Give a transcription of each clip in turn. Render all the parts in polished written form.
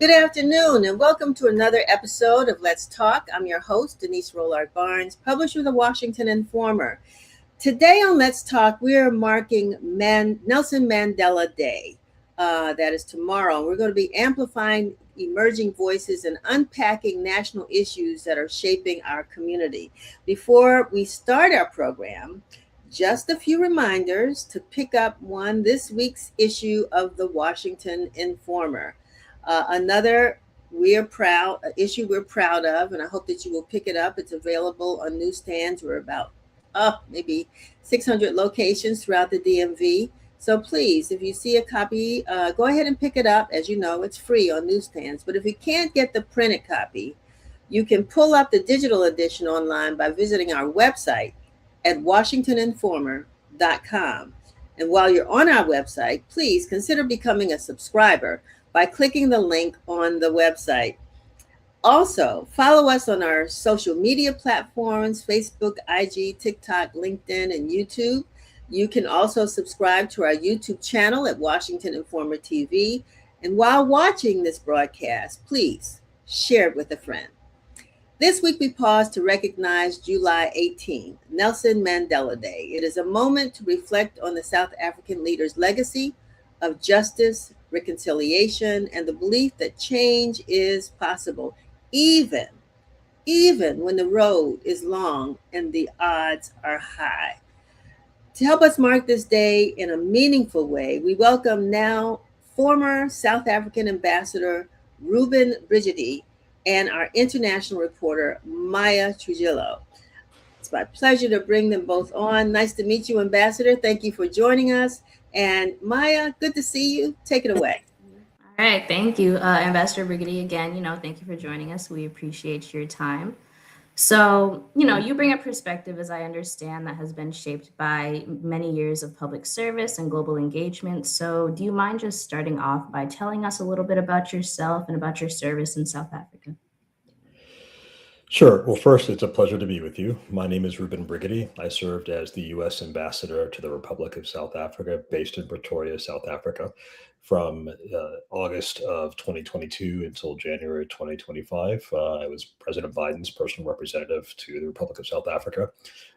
Good afternoon, and welcome to another episode of Let's Talk. I'm your host, Denise Rolark Barnes, publisher of the Washington Informer. Today on Let's Talk, we are marking Nelson Mandela Day. That is tomorrow. We're going to be amplifying emerging voices and unpacking national issues that are shaping our community. Before we start our program, just a few reminders to pick up this week's issue of the Washington Informer. Another issue we're proud of, and I hope that you will pick it up. It's available on newsstands. We're about maybe 600 locations throughout the DMV. So please, if you see a copy, go ahead and pick it up. As you know, it's free on newsstands. But if you can't get the printed copy, you can pull up the digital edition online by visiting our website at washingtoninformer.com. And while you're on our website, please consider becoming a subscriber by clicking the link on the website. Also, follow us on our social media platforms, Facebook, IG, TikTok, LinkedIn, and YouTube. You can also subscribe to our YouTube channel at Washington Informer TV. And while watching this broadcast, please share it with a friend. This week we pause to recognize July 18th, Nelson Mandela Day. It is a moment to reflect on the South African leader's legacy of justice, reconciliation, and the belief that change is possible, even when the road is long and the odds are high. To help us mark this day in a meaningful way, we welcome now former South African Ambassador Reuben Brigety and our international reporter, Maya Trujillo. It's my pleasure to bring them both on. Nice to meet you, Ambassador. Thank you for joining us. And Maya, good to see you. Take it away. All right, thank you, Ambassador Brigety. Again, thank you for joining us. We appreciate your time. So, you bring a perspective, as I understand, that has been shaped by many years of public service and global engagement. So, do you mind just starting off by telling us a little bit about yourself and about your service in South Africa? Sure. Well, first, it's a pleasure to be with you. My name is Reuben Brigety. I served as the U.S. Ambassador to the Republic of South Africa, based in Pretoria, South Africa, from August of 2022 until January 2025. I was President Biden's personal representative to the Republic of South Africa.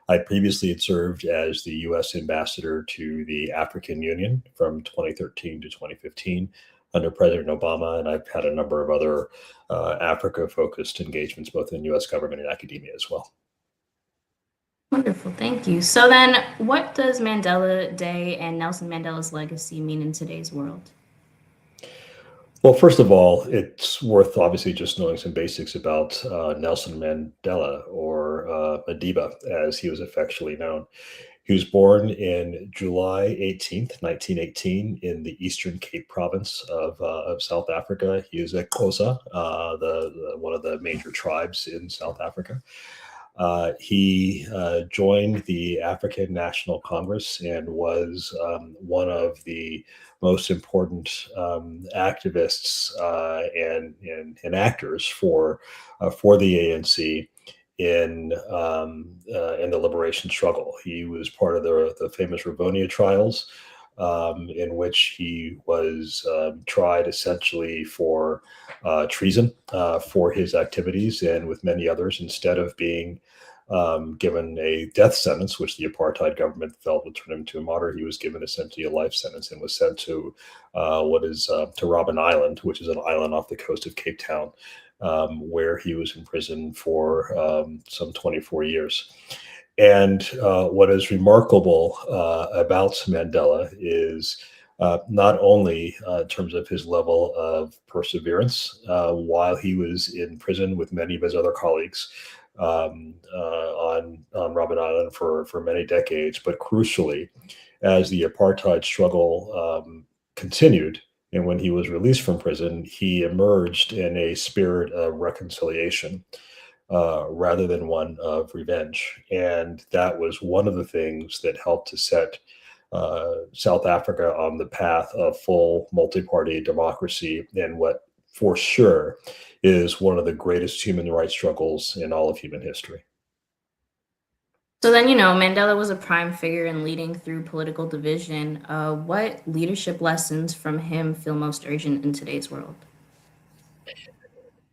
I previously had served as the U.S. Ambassador to the African Union from 2013 to 2015 under President Obama, and I've had a number of other Africa-focused engagements, both in U.S. government and academia as well. Wonderful, thank you. So then, what does Mandela Day and Nelson Mandela's legacy mean in today's world? Well, first of all, it's worth obviously just knowing some basics about Nelson Mandela, or Madiba, as he was affectionately known. He was born in July 18th, 1918, in the Eastern Cape province of South Africa. He is a Xhosa, one of the major tribes in South Africa. He joined the African National Congress and was one of the most important activists and actors for the ANC in the liberation struggle. He was part of the famous Rivonia trials, in which he was tried essentially for treason for his activities, and with many others, instead of being given a death sentence, which the apartheid government felt would turn him to a martyr, he was given essentially a life sentence and was sent to to Robben Island, which is an island off the coast of Cape Town, where he was in prison for some 24 years. And what is remarkable about Mandela is not only in terms of his level of perseverance while he was in prison with many of his other colleagues on Robben Island for many decades, but crucially, as the apartheid struggle continued, and when he was released from prison, he emerged in a spirit of reconciliation rather than one of revenge. And that was one of the things that helped to set South Africa on the path of full multi-party democracy, and what for sure is one of the greatest human rights struggles in all of human history. So then, Mandela was a prime figure in leading through political division. What leadership lessons from him feel most urgent in today's world?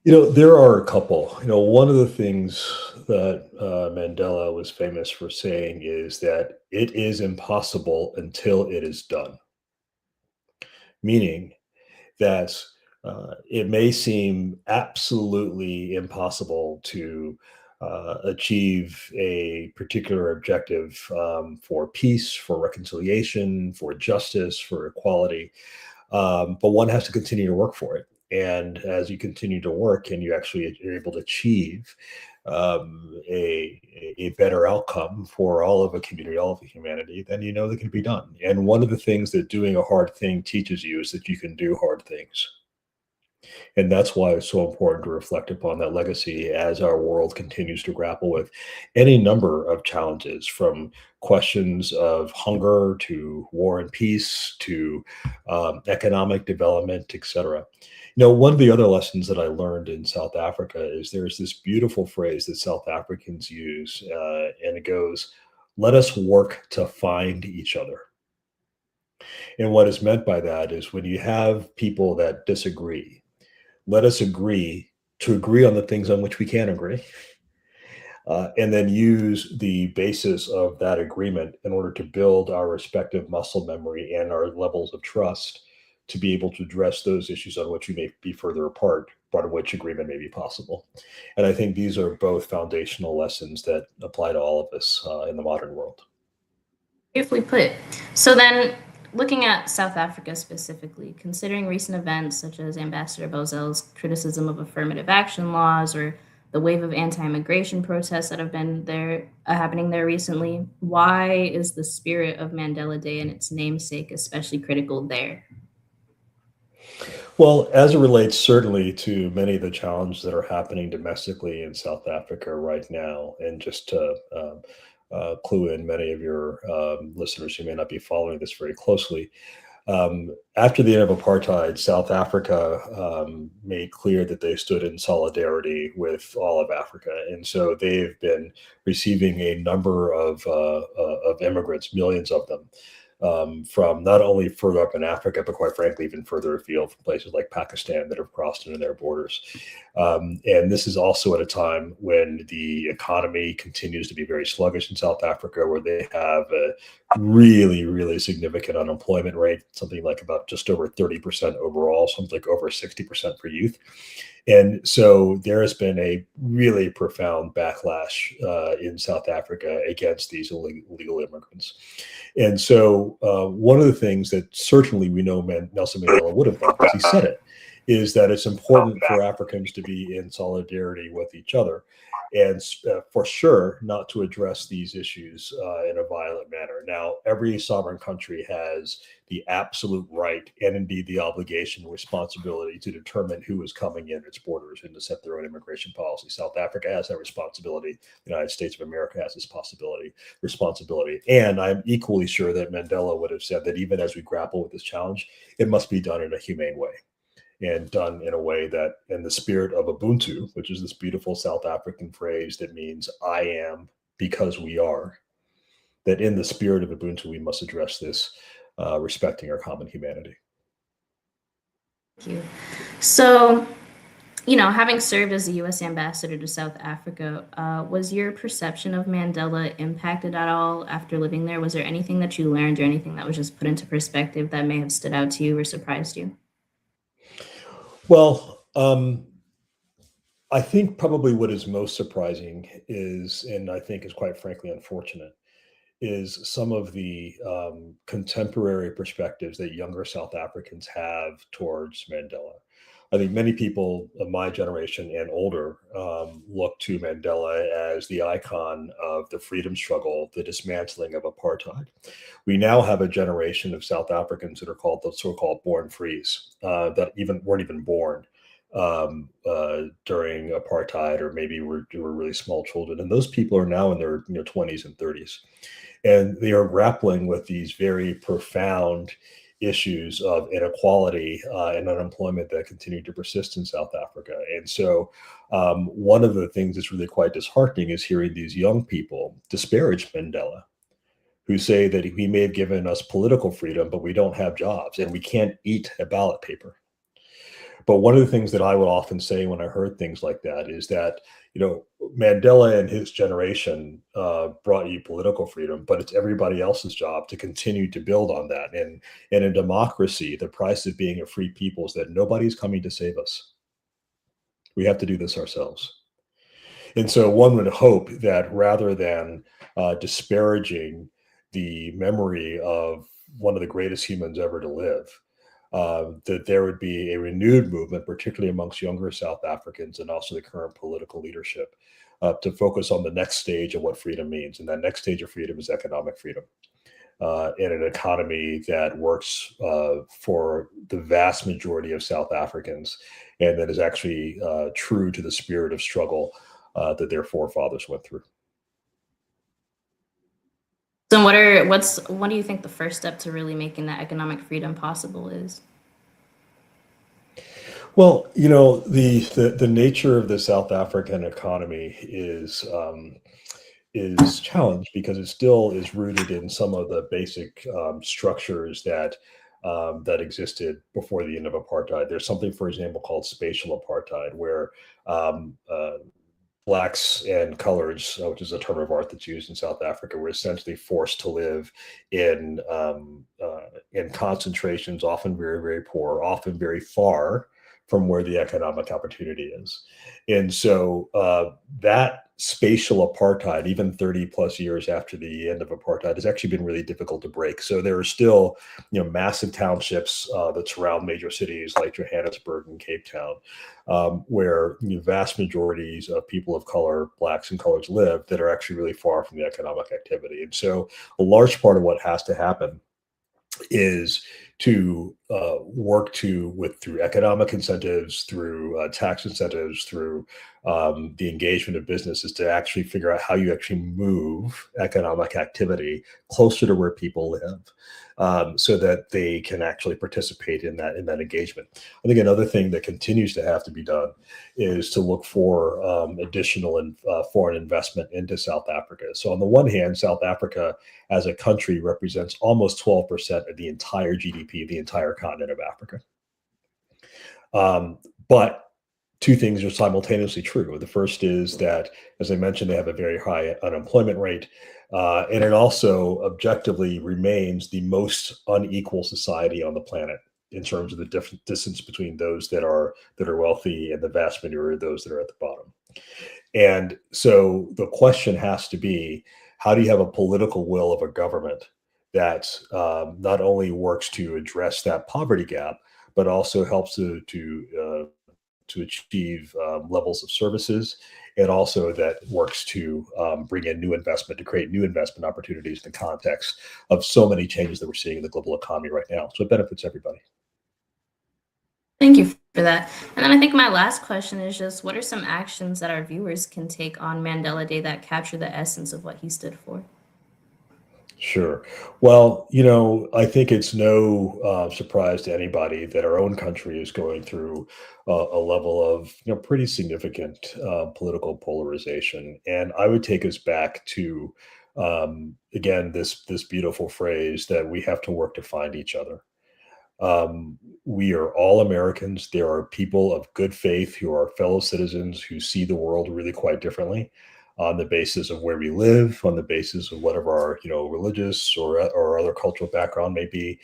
There are a couple. One of the things that Mandela was famous for saying is that it is impossible until it is done, meaning that it may seem absolutely impossible to achieve a particular objective for peace, for reconciliation, for justice, for equality, but one has to continue to work for it. And as you continue to work and you actually are able to achieve a better outcome for all of a community, all of humanity, then you know that can be done. And one of the things that doing a hard thing teaches you is that you can do hard things. And that's why it's so important to reflect upon that legacy as our world continues to grapple with any number of challenges, from questions of hunger to war and peace to economic development, etc. One of the other lessons that I learned in South Africa is there's this beautiful phrase that South Africans use, and it goes, "Let us work to find each other." And what is meant by that is when you have people that disagree, let us agree to agree on the things on which we can agree, and then use the basis of that agreement in order to build our respective muscle memory and our levels of trust to be able to address those issues on which we may be further apart, but on which agreement may be possible. And I think these are both foundational lessons that apply to all of us in the modern world. Beautifully put. So then, looking at South Africa specifically, considering recent events such as Ambassador Bozel's criticism of affirmative action laws or the wave of anti-immigration protests that have been there happening there recently, why is the spirit of Mandela Day and its namesake especially critical there? Well, as it relates certainly to many of the challenges that are happening domestically in South Africa right now, and just to clue in many of your listeners who may not be following this very closely, after the end of apartheid, South Africa made clear that they stood in solidarity with all of Africa, and so they've been receiving a number of immigrants, millions of them, from not only further up in Africa, but quite frankly, even further afield from places like Pakistan that have crossed into their borders. And this is also at a time when the economy continues to be very sluggish in South Africa, where they have a really, really significant unemployment rate, something like about just over 30% overall, something like over 60% for youth. And so there has been a really profound backlash in South Africa against these illegal immigrants. And so one of the things that certainly we know Nelson Mandela would have done, because he said it, is that it's important for Africans to be in solidarity with each other, and for sure not to address these issues in a violent manner. Now, every sovereign country has the absolute right and indeed the obligation and responsibility to determine who is coming in its borders and to set their own immigration policy. South Africa has that responsibility. The United States of America has this responsibility. And I'm equally sure that Mandela would have said that even as we grapple with this challenge, it must be done in a humane way, and done in a way that, in the spirit of Ubuntu, which is this beautiful South African phrase that means I am because we are, that in the spirit of Ubuntu, we must address this, respecting our common humanity. Thank you. So, having served as the U.S. ambassador to South Africa, was your perception of Mandela impacted at all after living there? Was there anything that you learned or anything that was just put into perspective that may have stood out to you or surprised you? Well, I think probably what is most surprising is, and I think is quite frankly unfortunate, is some of the contemporary perspectives that younger South Africans have towards Mandela. I think many people of my generation and older look to Mandela as the icon of the freedom struggle, the dismantling of apartheid. We now have a generation of South Africans that are called the so-called born frees, that weren't even born during apartheid, or maybe were really small children. And those people are now in their 20s and 30s. And they are grappling with these very profound issues of inequality and unemployment that continue to persist in South Africa. And so one of the things that's really quite disheartening is hearing these young people disparage Mandela, who say that he may have given us political freedom, but we don't have jobs and we can't eat a ballot paper. But one of the things that I would often say when I heard things like that is that, Mandela and his generation brought you political freedom, but it's everybody else's job to continue to build on that. And in democracy, the price of being a free people is that nobody's coming to save us. We have to do this ourselves. And so one would hope that rather than disparaging the memory of one of the greatest humans ever to live, that there would be a renewed movement, particularly amongst younger South Africans and also the current political leadership, to focus on the next stage of what freedom means. And that next stage of freedom is economic freedom. In an economy that works for the vast majority of South Africans, and that is actually true to the spirit of struggle that their forefathers went through. So what do you think the first step to really making that economic freedom possible is? Well, the nature of the South African economy is challenged because it still is rooted in some of the basic structures that existed before the end of apartheid. There's something, for example, called spatial apartheid, where Blacks and coloreds, which is a term of art that's used in South Africa, were essentially forced to live in concentrations, often very, very poor, often very far from where the economic opportunity is. And so that spatial apartheid, even 30 plus years after the end of apartheid, has actually been really difficult to break. So there are still, massive townships that surround major cities like Johannesburg and Cape Town, where vast majorities of people of color, Blacks and coloreds, live that are actually really far from the economic activity. And so a large part of what has to happen is to work through economic incentives, through tax incentives, through the engagement of businesses, to actually figure out how you actually move economic activity closer to where people live, so that they can actually participate in that engagement. I think another thing that continues to have to be done is to look for additional foreign investment into South Africa. So on the one hand, South Africa as a country represents almost 12% of the entire GDP of the entire continent of Africa. But two things are simultaneously true. The first is that, as I mentioned, they have a very high unemployment rate, and it also objectively remains the most unequal society on the planet in terms of the different distance between those that are wealthy and the vast majority of those that are at the bottom. And so the question has to be, how do you have a political will of a government that not only works to address that poverty gap, but also helps to achieve levels of services, and also that works to bring in new investment, to create new investment opportunities in the context of so many changes that we're seeing in the global economy right now. So it benefits everybody. Thank you for that. And then I think my last question is just, what are some actions that our viewers can take on Mandela Day that capture the essence of what he stood for? Sure. Well, I think it's no surprise to anybody that our own country is going through a level of, pretty significant political polarization. And I would take us back to, again, this beautiful phrase that we have to work to find each other. We are all Americans. There are people of good faith who are fellow citizens who see the world really quite differently, on the basis of where we live, on the basis of whatever our religious or other cultural background may be.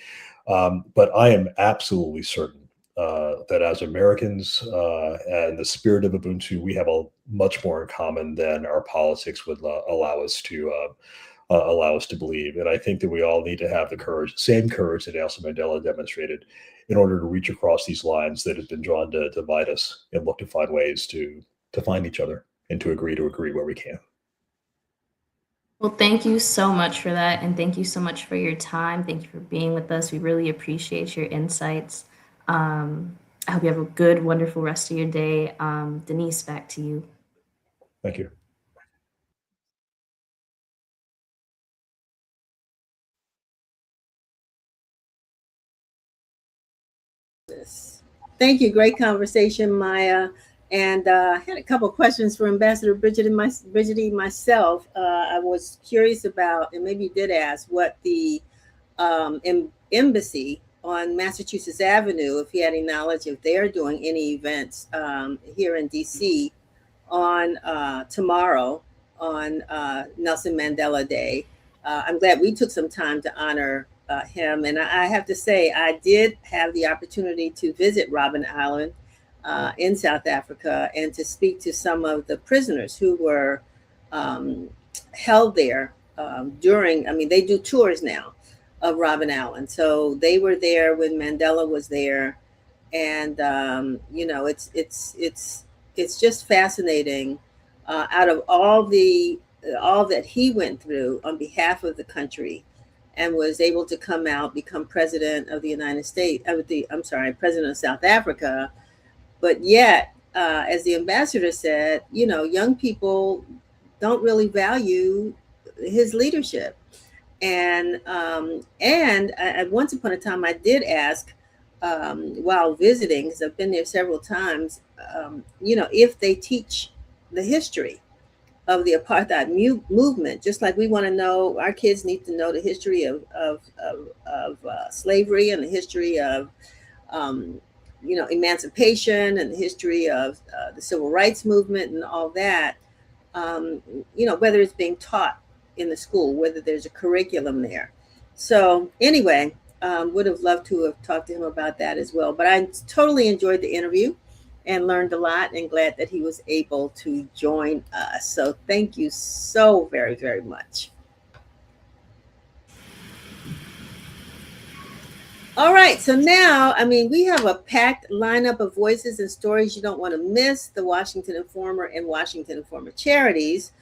But I am absolutely certain that as Americans and the spirit of Ubuntu, we have a much more in common than our politics would allow us to believe. And I think that we all need to have the same courage that Nelson Mandela demonstrated, in order to reach across these lines that have been drawn to divide us, and look to find ways to find each other and to agree where we can. Well, thank you so much for that. And thank you so much for your time. Thank you for being with us. We really appreciate your insights. I hope you have a good, wonderful rest of your day. Denise, back to you. Thank you. Thank you. Great conversation, Maya. And I had a couple of questions for Ambassador Brigety myself. I was curious about, and maybe you did ask, what the embassy on Massachusetts Avenue if he had any knowledge if they're doing any events here in DC on tomorrow on Nelson Mandela Day. I'm glad we took some time to honor him. And I have to say, I did have the opportunity to visit Robben Island in South Africa and to speak to some of the prisoners who were held there during, I mean, they do tours now of Robben Island. So they were there when Mandela was there. And, you know, it's just fascinating out of all that he went through on behalf of the country and was able to come out, become president of the United States, president of South Africa. But yet, as the ambassador said, you know, young people don't really value his leadership. And once upon a time, I did ask while visiting, because I've been there several times, you know, if they teach the history of the apartheid movement, just like we want to know, our kids need to know the history of slavery and the history of, you know, emancipation and the history of the civil rights movement and all that, you know, whether it's being taught in the school, whether there's a curriculum there. So anyway, would have loved to have talked to him about that as well. But I totally enjoyed the interview and learned a lot, and glad that he was able to join us. So thank you so very, very much. All right, so now, I mean, we have a packed lineup of voices and stories you don't want to miss. The Washington Informer and Washington Informer Charities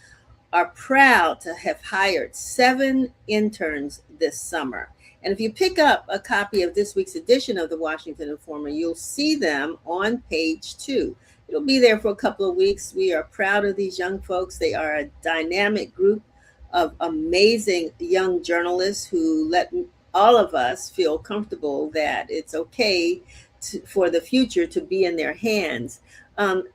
are proud to have hired 7 interns this summer. And if you pick up a copy of this week's edition of the Washington Informer, you'll see them on page 2. It'll be there for a couple of weeks. We are proud of these young folks. They are a dynamic group of amazing young journalists who let all of us feel comfortable that it's okay for the future to be in their hands.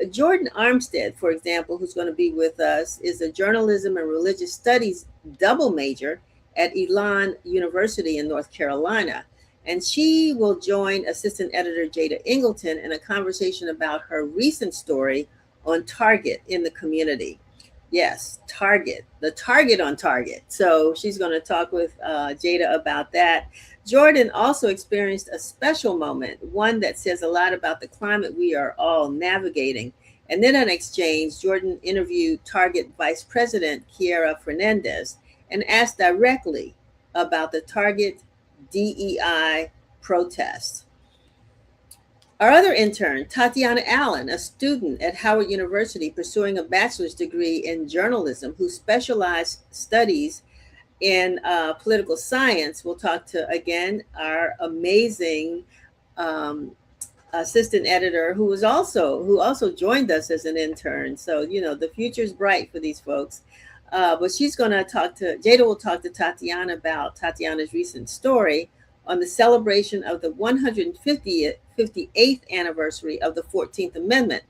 Jordan Armstead, for example, who's going to be with us, is a journalism and religious studies double major at Elon University in North Carolina. And she will join assistant editor Jada Ingleton in a conversation about her recent story on Target in the community. Yes, Target, the Target on Target. So she's going to talk with Jada about that. Jordan also experienced a special moment, one that says a lot about the climate we are all navigating. And then in exchange, Jordan interviewed Target Vice President Kiera Fernandez and asked directly about the Target DEI protest. Our other intern, Tatiana Allen, a student at Howard University pursuing a bachelor's degree in journalism who specialized studies in political science, will talk to, again, our amazing assistant editor who also joined us as an intern. So, you know, the future's bright for these folks. But she's going to Jada will talk to Tatiana about Tatiana's recent story on the celebration of the 158th anniversary of the 14th Amendment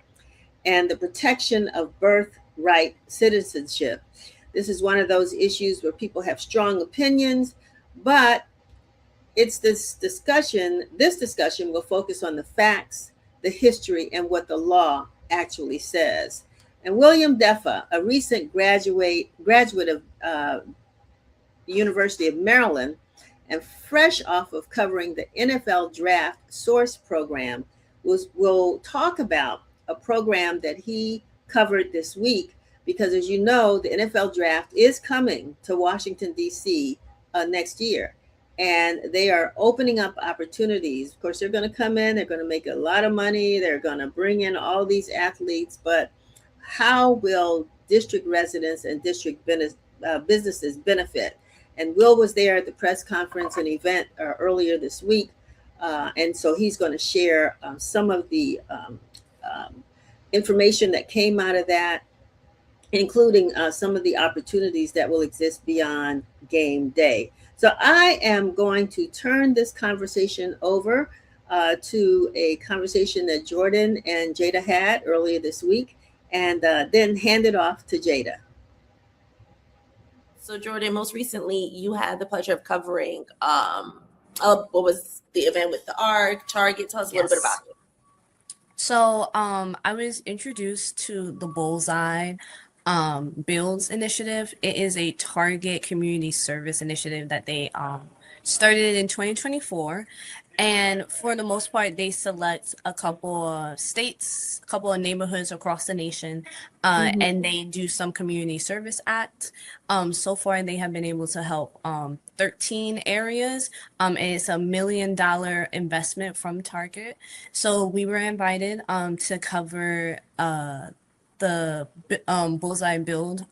and the protection of birthright citizenship. This is one of those issues where people have strong opinions, but it's this discussion will focus on the facts, the history, and what the law actually says. And William Daffaa, a recent graduate of the University of Maryland, and fresh off of covering the NFL Draft Source program, will talk about a program that he covered this week, because as you know, the NFL Draft is coming to Washington, D.C. Next year. And they are opening up opportunities. Of course, they're going to come in, they're going to make a lot of money, they're going to bring in all these athletes, but how will district residents and district businesses benefit? And Will was there at the press conference and event earlier this week. And so he's going to share some of the information that came out of that, including some of the opportunities that will exist beyond game day. So I am going to turn this conversation over to a conversation that Jordan and Jada had earlier this week, and then hand it off to Jada. So Jordan, most recently you had the pleasure of covering what was the event with the ARC, Target? Tell us a little bit about it. So I was introduced to the Bullseye Builds initiative. It is a Target community service initiative that they started in 2024. And for the most part, they select a couple of states, a couple of neighborhoods across the nation, and they do some community service act. So far, they have been able to help 13 areas, and it's $1 million investment from Target. So we were invited to cover the Bullseye Build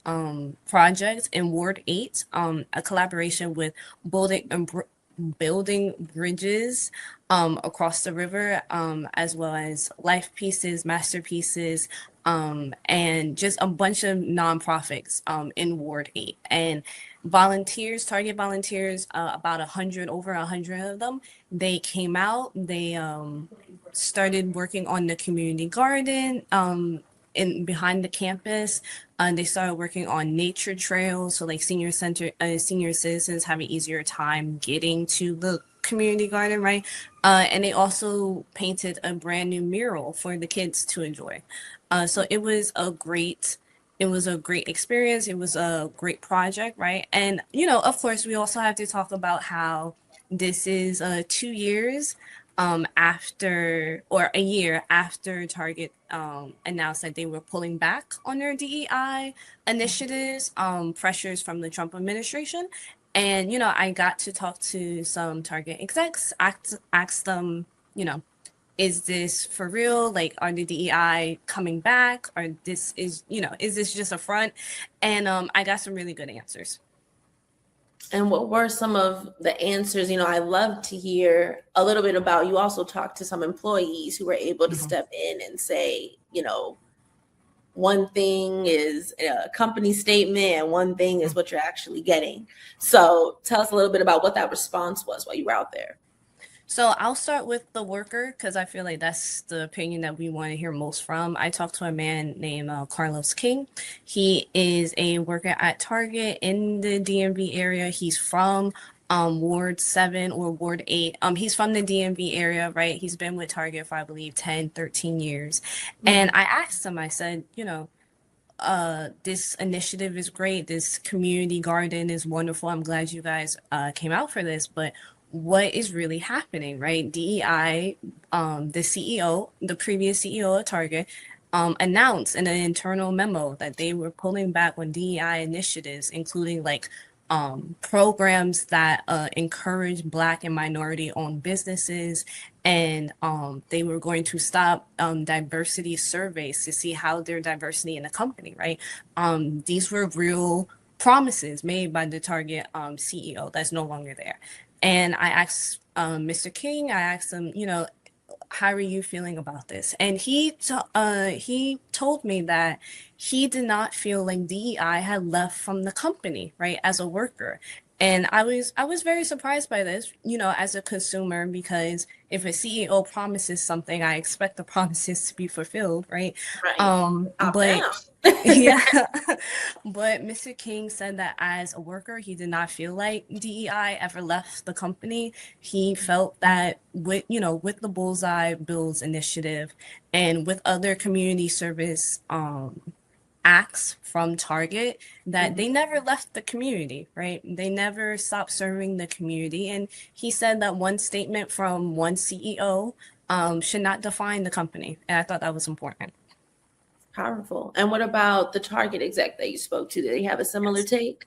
project in Ward 8, a collaboration with building bridges across the river, as well as life pieces, masterpieces, and just a bunch of nonprofits in Ward 8. And volunteers, Target volunteers, about 100, over 100 of them, they came out, they started working on the community garden behind the campus. They started working on nature trails, so like senior citizens have an easier time getting to the community garden, right? And they also painted a brand new mural for the kids to enjoy. So it was a great experience. It was a great project, right? And of course, we also have to talk about how this is 2 years after, or a year after Target announced that they were pulling back on their DEI initiatives, pressures from the Trump administration. And, I got to talk to some Target execs, ask them, is this for real? Like, are the DEI coming back? Or is this just a front? And I got some really good answers. And what were some of the answers? I love to hear a little bit about, you also talked to some employees who were able to step in and say, one thing is a company statement and one thing is what you're actually getting. So tell us a little bit about what that response was while you were out there. So I'll start with the worker, because I feel like that's the opinion that we want to hear most from. I talked to a man named Carlos King. He is a worker at Target in the DMV area. He's from Ward 7 or Ward 8. He's from the DMV area, right? He's been with Target for, I believe, 10, 13 years. And I asked him, I said, this initiative is great. This community garden is wonderful. I'm glad you guys came out for this, but what is really happening, right? DEI, the previous CEO of Target, announced in an internal memo that they were pulling back on DEI initiatives, including programs that encourage Black and minority-owned businesses, and they were going to stop diversity surveys to see how their diversity in the company, right? These were real promises made by the Target CEO that's no longer there. And I asked Mr. King, I asked him, how are you feeling about this? And he told me that he did not feel like DEI had left from the company, right, as a worker. And I was very surprised by this, as a consumer, because if a CEO promises something, I expect the promises to be fulfilled, right? But yeah, but Mr. King said that as a worker, he did not feel like DEI ever left the company. He felt that with the Bullseye Builds initiative and with other community service acts from Target, that they never left the community, right? They never stopped serving the community. And he said that one statement from one CEO should not define the company. And I thought that was important. Powerful. And what about the Target exec that you spoke to? Did they have a similar take?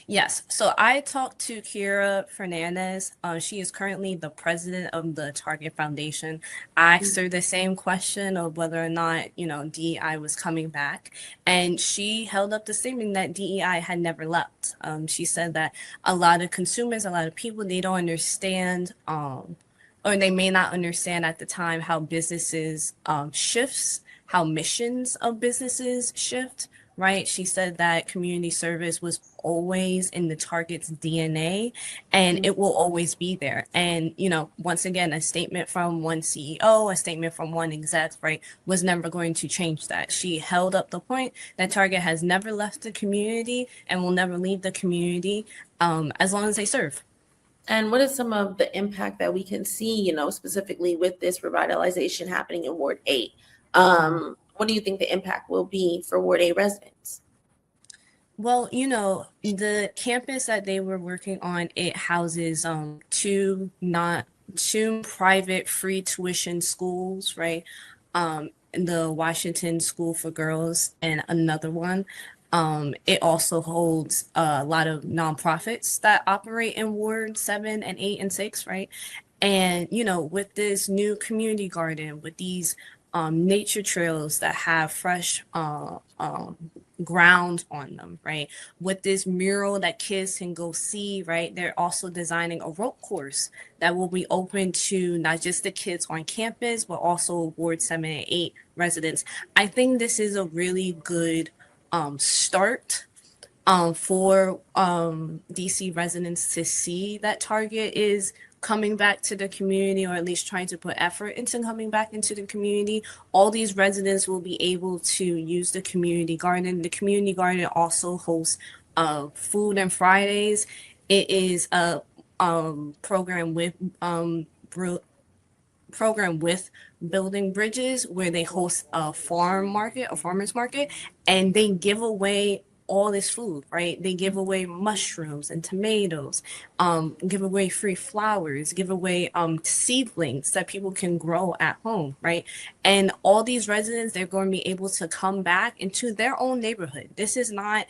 Yes. So I talked to Kira Fernandez. She is currently the president of the Target Foundation. I asked her the same question of whether or not, DEI was coming back. And she held up the statement that DEI had never left. She said that a lot of consumers, a lot of people, they don't understand, or they may not understand at the time how businesses shifts, how missions of businesses shift. Right. She said that community service was always in the Target's DNA and it will always be there. And, once again, a statement from one CEO, a statement from one exec, right, was never going to change that. She held up the point that Target has never left the community and will never leave the community as long as they serve. And what is some of the impact that we can see, you know, specifically with this revitalization happening in Ward 8? What do you think the impact will be for Ward 8 residents? Well, you know, the campus that they were working on, it houses two private free tuition schools, right? The Washington School for Girls and another one. It also holds a lot of nonprofits that operate in Ward 7 and 8 and 6, right? And, you know, with this new community garden, with these nature trails that have fresh ground on them, right? With this mural that kids can go see, right? They're also designing a rope course that will be open to not just the kids on campus, but also Ward 7 and 8 residents. I think this is a really good start for DC residents to see that Target is coming back to the community, or at least trying to put effort into coming back into the community. All these residents will be able to use the community garden. The community garden also hosts Food and Fridays. It is a program with Building Bridges, where they host a farmer's market, and they give away all this food, right? They give away mushrooms and tomatoes, give away free flowers, give away seedlings that people can grow at home, right? And all these residents, they're going to be able to come back into their own neighborhood. This is not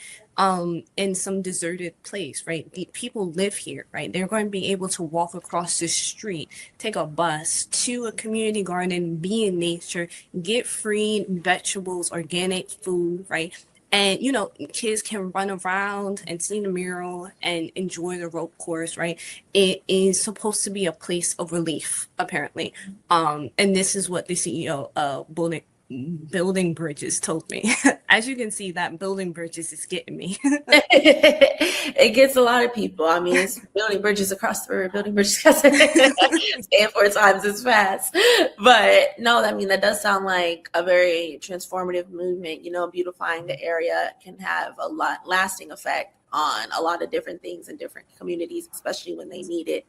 in some deserted place, right? The people live here, right? They're going to be able to walk across the street, take a bus to a community garden, be in nature, get free vegetables, organic food, right? And, you know, kids can run around and see the mural and enjoy the rope course, right? It is supposed to be a place of relief, apparently. And this is what the CEO of Building Bridges told me. As you can see, that Building Bridges is getting me. It gets a lot of people. I mean, it's building bridges across the river, building bridges across the river. Say it 4 times as fast. But no, I mean, that does sound like a very transformative movement. You know, beautifying the area can have a lot lasting effect on a lot of different things in different communities, especially when they need it.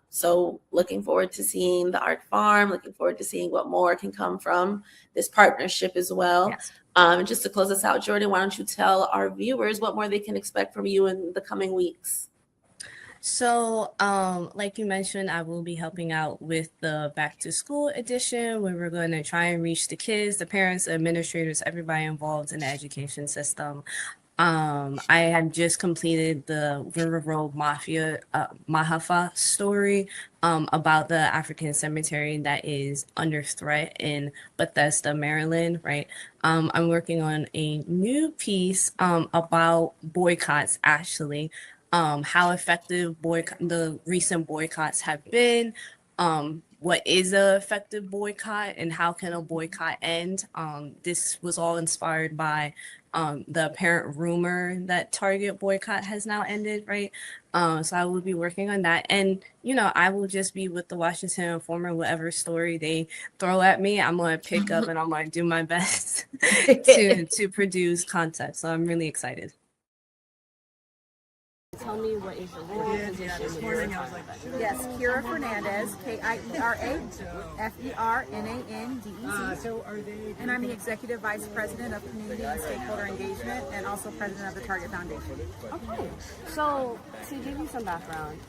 So looking forward to seeing the art farm, looking forward to seeing what more can come from this partnership as well. Yes. And just to close us out, Jordan, why don't you tell our viewers what more they can expect from you in the coming weeks? So, like you mentioned, I will be helping out with the back to school edition, where we're going to try and reach the kids, the parents, the administrators, everybody involved in the education system. I had just completed the River Road Mafia Mahafa story about the African cemetery that is under threat in Bethesda, Maryland, right? I'm working on a new piece about boycotts, actually, how effective the recent boycotts have been, what is a effective boycott, and how can a boycott end. This was all inspired by the apparent rumor that Target boycott has now ended, right? So I will be working on that. And, you know, I will just be with the Washington Informer, whatever story they throw at me, I'm going to pick up and I'm going to do my best to produce content. So I'm really excited. Tell me what is the role position. Yes, Kira Fernandez, KIERA-FERNANDEZ. And I'm the Executive Vice President of Community and Stakeholder Engagement and also President of the Target Foundation. Okay, so to give you some background,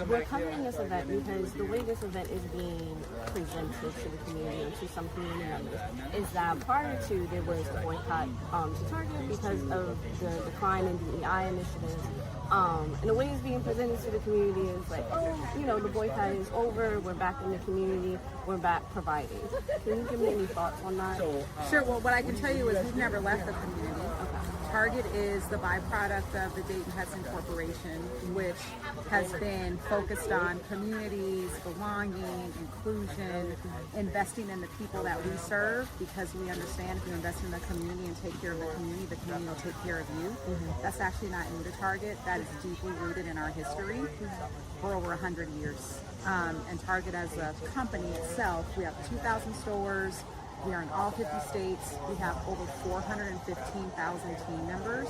we're covering this event because the way this event is being presented to the community and to some community members is that prior to there was a boycott to Target because of the decline in DEI initiatives. And the way it's being presented to the community is like, oh, you know, the boycott is over, we're back in the community, we're back providing. Can you give me any thoughts on that? Sure, well, what I can tell you is we've never left the community. Target is the byproduct of the Dayton-Hudson Corporation, which has been focused on communities, belonging, inclusion, investing in the people that we serve, because we understand if you invest in the community and take care of the community will take care of you. That's actually not new to Target. That is deeply rooted in our history for over 100 years. And Target as a company itself, we have 2,000 stores, We are in all 50 states. We have over 415,000 team members.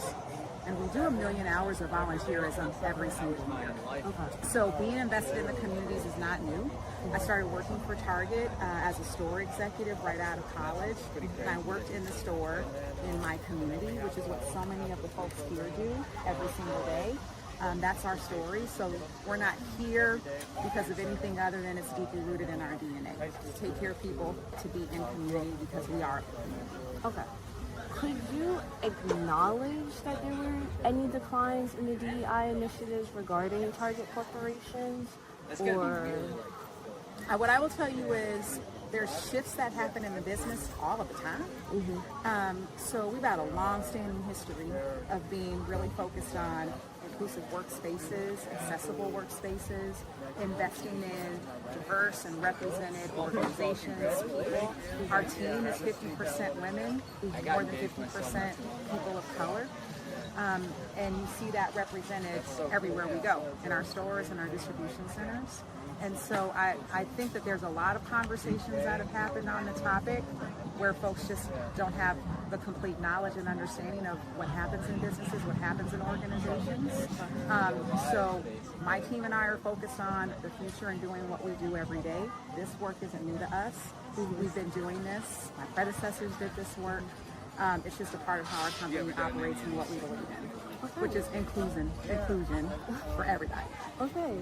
And we do 1 million hours of volunteerism every single year. Okay. So being invested in the communities is not new. I started working for Target as a store executive right out of college. And I worked in the store in my community, which is what so many of the folks here do every single day. That's our story. So we're not here because of anything other than it's deeply rooted in our DNA. To take care of people, to be in community because we are a community. Okay. Could you acknowledge that there were any declines in the DEI initiatives regarding target corporations? Or what I will tell you is there's shifts that happen in the business all of the time. So we've had a long-standing history of being really focused on inclusive workspaces, accessible workspaces, investing in diverse and represented organizations, people. Our team is 50% women, more than 50% people of color. And you see that represented everywhere we go, in our stores and our distribution centers. And so I think that there's a lot of conversations that have happened on the topic where folks just don't have the complete knowledge and understanding of what happens in businesses, what happens in organizations. So my team and I are focused on the future and doing what we do every day. This work isn't new to us. We've been doing this. My predecessors did this work. It's just a part of how our company operates and what we believe in, which is inclusion for everybody. Okay.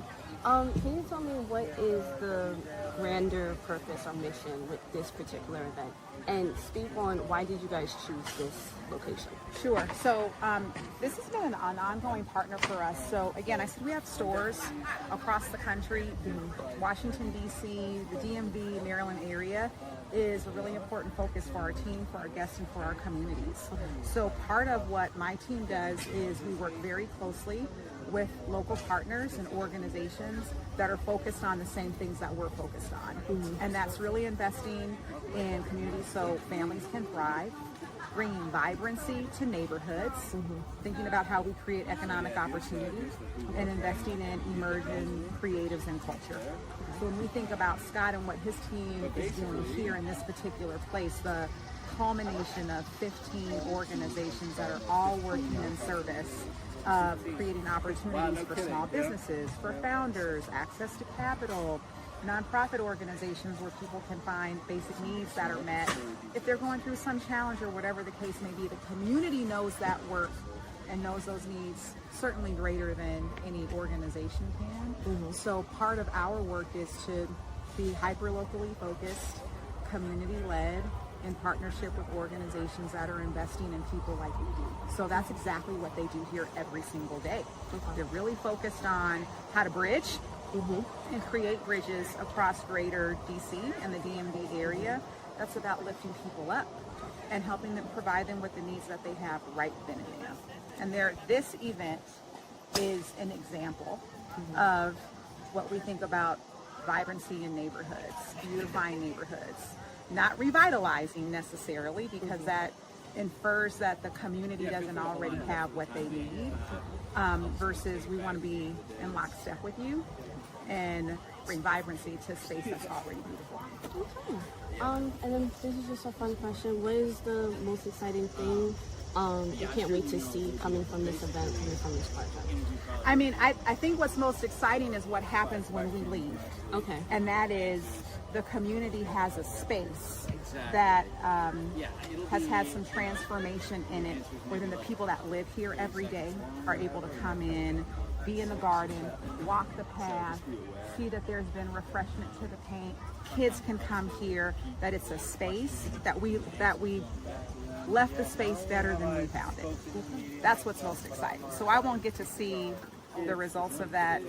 Can you tell me what is the grander purpose or mission with this particular event? And speak on why did you guys choose this location? Sure. So this has been an ongoing partner for us. So again, I said we have stores across the country. Washington, D.C., the DMV, Maryland area is a really important focus for our team, for our guests, and for our communities. So part of what my team does is we work very closely with local partners and organizations that are focused on the same things that we're focused on. And that's really investing in communities so families can thrive, bringing vibrancy to neighborhoods, thinking about how we create economic opportunities, and investing in emerging creatives and culture. So when we think about Scott and what his team is doing here in this particular place, the culmination of 15 organizations that are all working in service of creating opportunities for small businesses, for founders, access to capital, nonprofit organizations where people can find basic needs that are met. If they're going through some challenge or whatever the case may be, the community knows that work and knows those needs certainly greater than any organization can. So part of our work is to be hyper-locally focused, community-led, in partnership with organizations that are investing in people like we do. So that's exactly what they do here every single day. They're really focused on how to bridge and create bridges across greater DC and the DMV area. That's about lifting people up and helping them, provide them with the needs that they have right then and there. And this event is an example of what we think about vibrancy in neighborhoods, beautifying neighborhoods. Not revitalizing necessarily, because that infers that the community doesn't already have what they need, versus we want to be in lockstep with you and bring vibrancy to space that's already beautiful. Okay. And then this is just a fun question. What is the most exciting thing you can't wait to see coming from this event, coming from this project? I mean, I think what's most exciting is what happens when we leave. Okay. And that is the community has a space that has had some transformation in it, where then the people that live here every day are able to come in, be in the garden, walk the path, see that there's been refreshment to the paint. Kids can come here, that it's a space that we left the space better than we found it. That's what's most exciting. So I won't get to see the results of that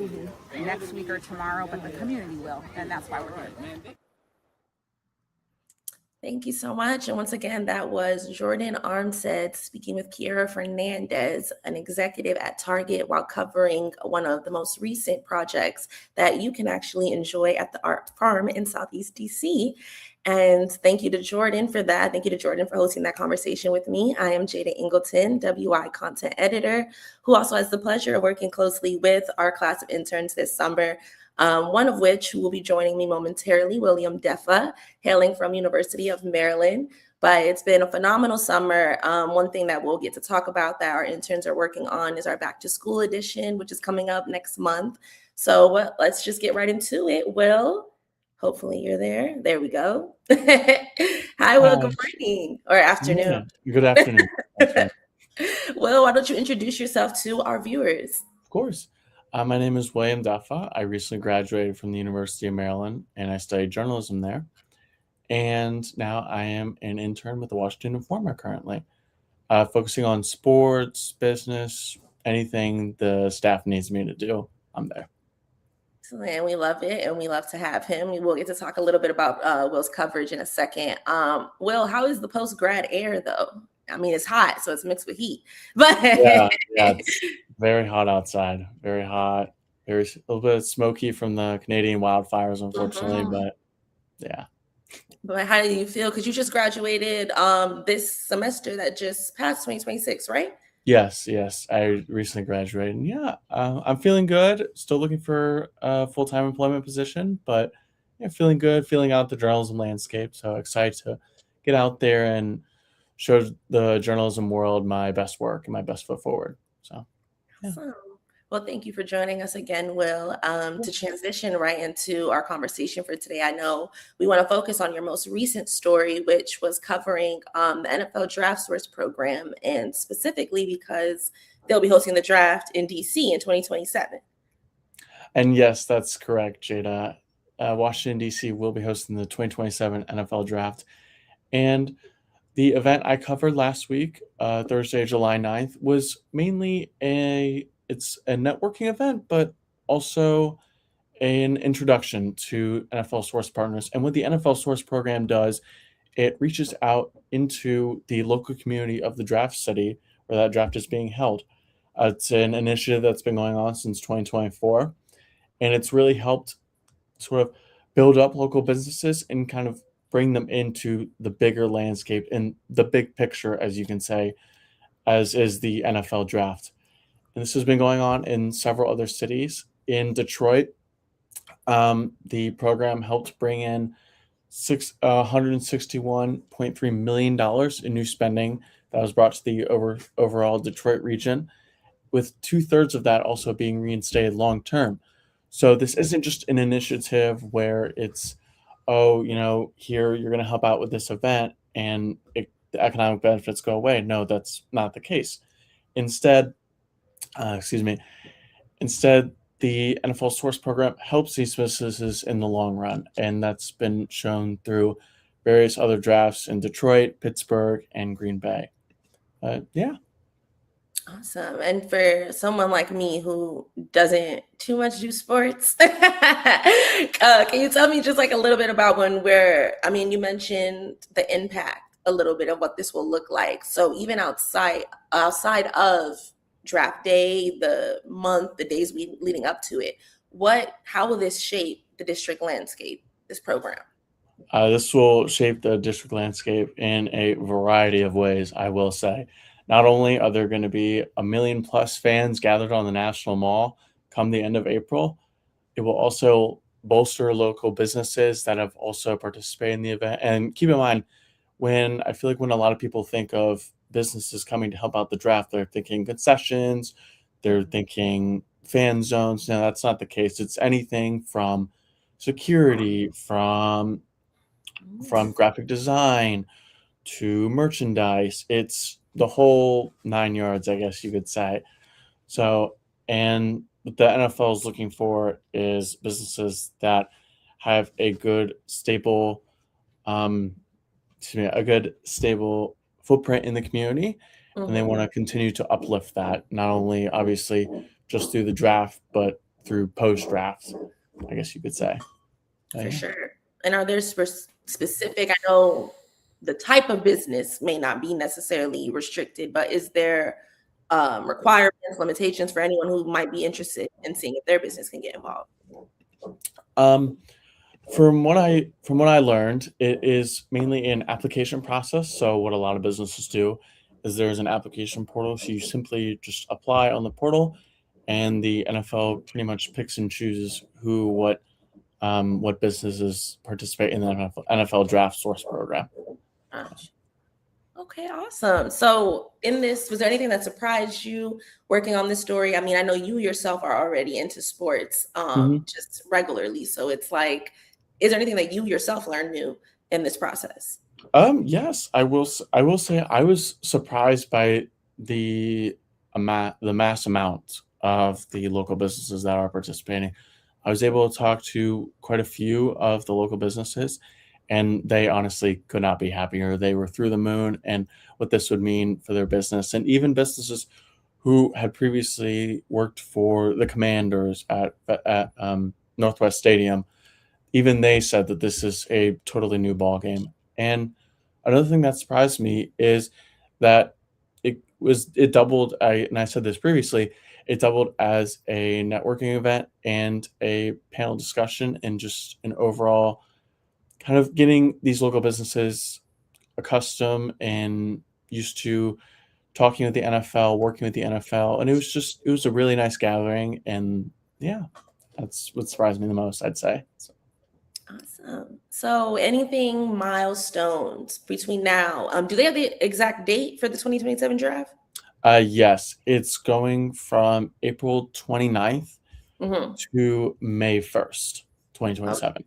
next week or tomorrow, but the community will, and that's why we're here. Thank you so much. And once again, that was Jordan Armstead speaking with Kiera Fernandez, an executive at Target, while covering one of the most recent projects that you can actually enjoy at the Art Farm in Southeast DC. And thank you to Jordan for that. Thank you to Jordan for hosting that conversation with me. I am Jada Ingleton, WI content editor, who also has the pleasure of working closely with our class of interns this summer one of which who will be joining me momentarily, William Daffaa, hailing from University of Maryland. But it's been a phenomenal summer. One thing that we'll get to talk about that our interns are working on is our back to school edition, which is coming up next month. So let's just get right into it. Will, hopefully you're there. There we go. Hi, Will. Good morning or afternoon. Yeah, good afternoon. Will, why don't you introduce yourself to our viewers? Of course. My name is William Daffaa. I recently graduated from the University of Maryland, and I studied journalism there. And now I am an intern with the Washington Informer currently, focusing on sports, business, anything the staff needs me to do, I'm there. And we love it, and we love to have him. We will get to talk a little bit about Will's coverage in a second. Will, how is the post-grad air, though? I mean, it's hot, so it's mixed with heat. But yeah, it's very hot outside. Very hot. A little bit smoky from the Canadian wildfires, unfortunately. But yeah. But how do you feel? Because you just graduated this semester that just passed, 2026, right? Yes. I recently graduated. And yeah, I'm feeling good. Still looking for a full-time employment position, but yeah, feeling good, feeling out the journalism landscape. So excited to get out there and show the journalism world my best work and my best foot forward. So, yeah. Awesome. Well, thank you for joining us again, Will. To transition right into our conversation for today, I know we want to focus on your most recent story, which was covering the NFL Draft Source program, and specifically because they'll be hosting the draft in DC in 2027. And yes, that's correct, Jada. Washington, D.C. will be hosting the 2027 NFL Draft. And the event I covered last week, Thursday, July 9th, was mainly it's a networking event, but also an introduction to NFL Source partners. And what the NFL Source program does, it reaches out into the local community of the draft city where that draft is being held. It's an initiative that's been going on since 2024, and it's really helped sort of build up local businesses and kind of bring them into the bigger landscape and the big picture, as you can say, as is the NFL draft. And this has been going on in several other cities. In Detroit, the program helped bring in $161.3 million in new spending that was brought to the overall Detroit region, with 2/3 of that also being reinstated long term. So this isn't just an initiative where it's, here you're going to help out with this event and the economic benefits go away. No, that's not the case. Instead, the NFL Source program helps these businesses in the long run, and that's been shown through various other drafts in Detroit, Pittsburgh, and Green Bay. Yeah. Awesome. And for someone like me who doesn't too much do sports, can you tell me just like a little bit about you mentioned the impact, a little bit of what this will look like. So even outside of draft day, the month, the days leading up to it, how will this shape the district landscape, this program? This will shape the district landscape in a variety of ways, I will say. Not only are there going to be 1 million+ fans gathered on the National Mall come the end of April, it will also bolster local businesses that have also participated in the event. And keep in mind, when a lot of people think of businesses coming to help out the draft, they're thinking concessions, they're thinking fan zones. No, that's not the case. It's anything from security, from graphic design to merchandise. It's the whole 9 yards, I guess you could say. So, and what the NFL is looking for is businesses that have a good stable footprint in the community, and they want to continue to uplift that, not only obviously just through the draft, but through post-draft, I guess you could say. For sure. And are there specific, I know the type of business may not be necessarily restricted, but is there requirements, limitations for anyone who might be interested in seeing if their business can get involved? From what I learned, it is mainly an application process. So what a lot of businesses do is there's an application portal. So you simply just apply on the portal, and the NFL pretty much picks and chooses what businesses participate in the NFL draft source program. Gosh. Okay, awesome. So in this, was there anything that surprised you working on this story? I mean, I know you yourself are already into sports just regularly. So it's like, is there anything that you yourself learned new in this process? Yes, I will say I was surprised by the mass amount of the local businesses that are participating. I was able to talk to quite a few of the local businesses, and they honestly could not be happier. They were through the moon and what this would mean for their business, and even businesses who had previously worked for the Commanders at Northwest Stadium. Even they said that this is a totally new ball game. And another thing that surprised me is that it doubled. And I said this previously. It doubled as a networking event and a panel discussion, and just an overall kind of getting these local businesses accustomed and used to talking with the NFL, working with the NFL, and it was a really nice gathering. And yeah, that's what surprised me the most, I'd say. So. Awesome. So anything milestones between now? Do they have the exact date for the 2027 draft? Yes, it's going from April 29th to May 1st, 2027. Okay.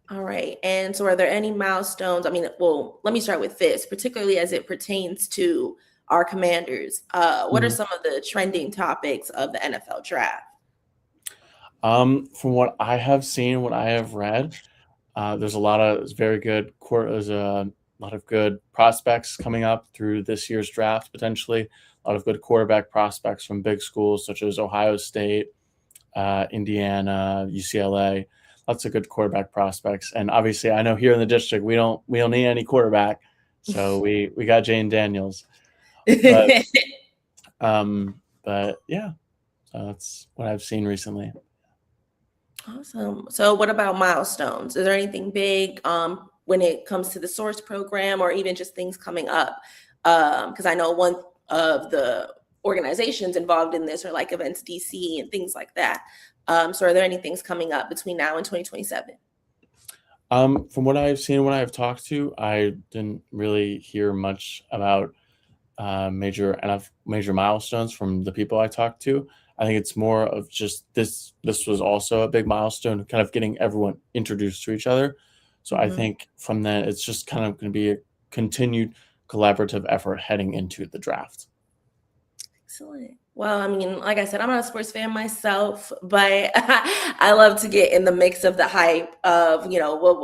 All right. And so are there any milestones? I mean, well, let me start with this, particularly as it pertains to our Commanders. What are some of the trending topics of the NFL draft? From what I have seen, what I have read, there's a lot of good prospects coming up through this year's draft, potentially. A lot of good quarterback prospects from big schools such as Ohio State, Indiana, UCLA. Lots of good quarterback prospects. And obviously, I know here in the district, we don't need any quarterback. So we got Jane Daniels. But yeah, so that's what I've seen recently. Awesome. So what about milestones? Is there anything big when it comes to the source program, or even just things coming up? Because I know one of the organizations involved in this are like EventsDC and things like that. So are there any things coming up between now and 2027? From what I've seen, what I've talked to, I didn't really hear much about major milestones from the people I talked to. I think it's more of just this was also a big milestone, kind of getting everyone introduced to each other. So I think from that, it's just kind of going to be a continued collaborative effort heading into the draft. Excellent. Well, I mean, like I said, I'm not a sports fan myself, but I love to get in the mix of the hype of,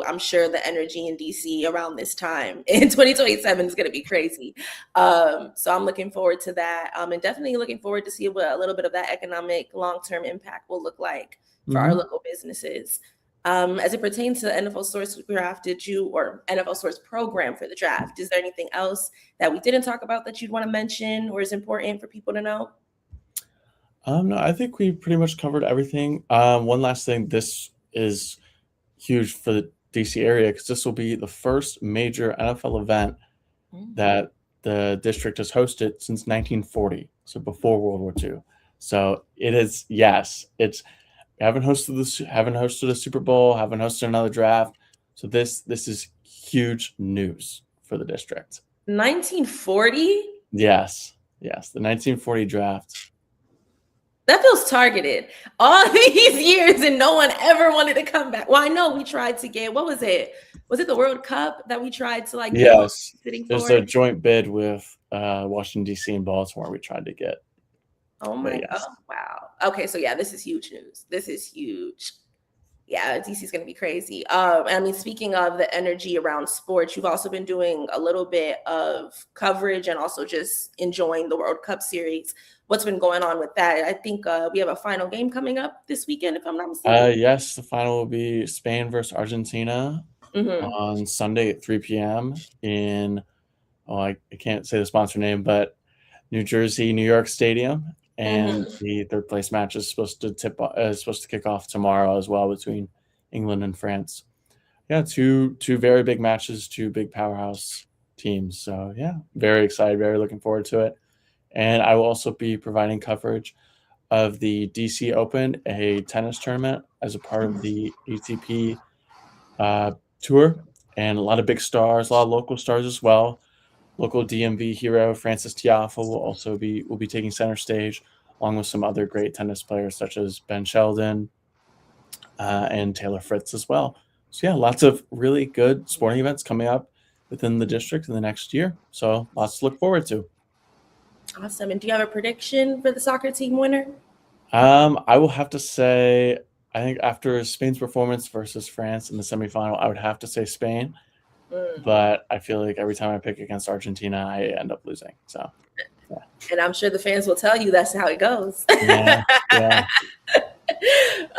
I'm sure the energy in DC around this time in 2027 is going to be crazy. So I'm looking forward to that. And definitely looking forward to see what a little bit of that economic long-term impact will look like for our local businesses. As it pertains to the NFL Source draft, or NFL Source program for the draft, is there anything else that we didn't talk about that you'd want to mention or is important for people to know? No, I think we pretty much covered everything. One last thing, this is huge for the DC area because this will be the first major NFL event that the district has hosted since 1940, so before World War II. So it is, yes, haven't hosted a Super Bowl, haven't hosted another draft. So this is huge news for the district. 1940? Yes, the 1940 draft. That feels targeted. All these years and no one ever wanted to come back. Well, I know we tried to get, what was it? Was it the World Cup that we tried to Yes, there's a joint bid with Washington, D.C. and Baltimore we tried to get. Oh my God. Oh, wow. Okay, so yeah, this is huge news. This is huge. Yeah, DC is going to be crazy. I mean, speaking of the energy around sports, you've also been doing a little bit of coverage and also just enjoying the World Cup series. What's been going on with that? I think we have a final game coming up this weekend, if I'm not mistaken. Yes, the final will be Spain versus Argentina on Sunday at 3 p.m. in, I can't say the sponsor name, but New York Stadium. And the third place match is supposed to kick off tomorrow as well between England and France. Yeah, two very big matches, two big powerhouse teams. So yeah, very excited, very looking forward to it. And I will also be providing coverage of the DC Open, a tennis tournament, as a part of the ATP tour, and a lot of big stars, a lot of local stars as well. Local DMV hero Francis Tiafoe will be taking center stage, along with some other great tennis players such as Ben Sheldon and Taylor Fritz as well. So yeah, lots of really good sporting events coming up within the district in the next year. So lots to look forward to. Awesome. And do you have a prediction for the soccer team winner? I will have to say, I think after Spain's performance versus France in the semifinal, I would have to say Spain. But I feel like every time I pick against Argentina, I end up losing. So, yeah. And I'm sure the fans will tell you that's how it goes. Yeah.